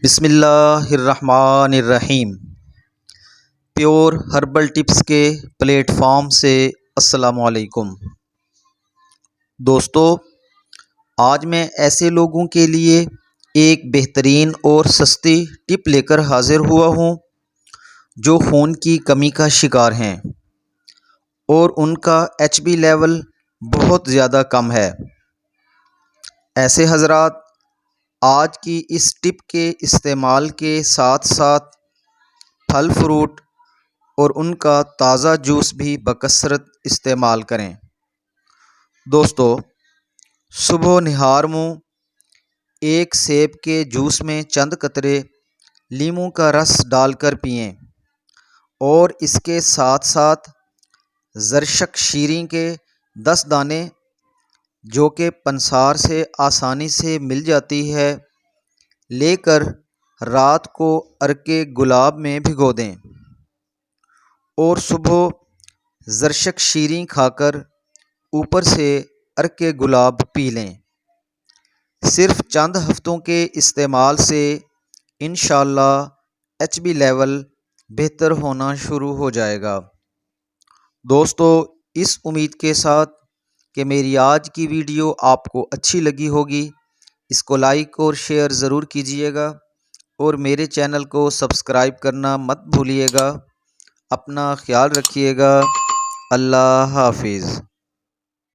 بسم اللہ الرحمن الرحیم۔ پیور ہربل ٹپس کے پلیٹ فارم سے السلام علیکم دوستو، آج میں ایسے لوگوں کے لیے ایک بہترین اور سستی ٹپ لے کر حاضر ہوا ہوں جو خون کی کمی کا شکار ہیں اور ان کا ایچ بی لیول بہت زیادہ کم ہے۔ ایسے حضرات آج کی اس ٹپ کے استعمال کے ساتھ ساتھ پھل فروٹ اور ان کا تازہ جوس بھی بکثرت استعمال کریں۔ دوستو، صبح نہار منہ ایک سیب کے جوس میں چند قطرے لیموں کا رس ڈال کر پئیں اور اس کے ساتھ ساتھ زرشک شیریں کے 10 دانے جو کہ پنسار سے آسانی سے مل جاتی ہے لے کر رات کو عرق گلاب میں بھگو دیں اور صبح زرشک شیریں کھا کر اوپر سے عرق گلاب پی لیں۔ صرف چند ہفتوں کے استعمال سے انشاءاللہ ایچ بی لیول بہتر ہونا شروع ہو جائے گا۔ دوستو، اس امید کے ساتھ کہ میری آج کی ویڈیو آپ کو اچھی لگی ہوگی، اس کو لائک اور شیئر ضرور کیجیے گا اور میرے چینل کو سبسکرائب کرنا مت بھولیے گا۔ اپنا خیال رکھیے گا۔ اللہ حافظ۔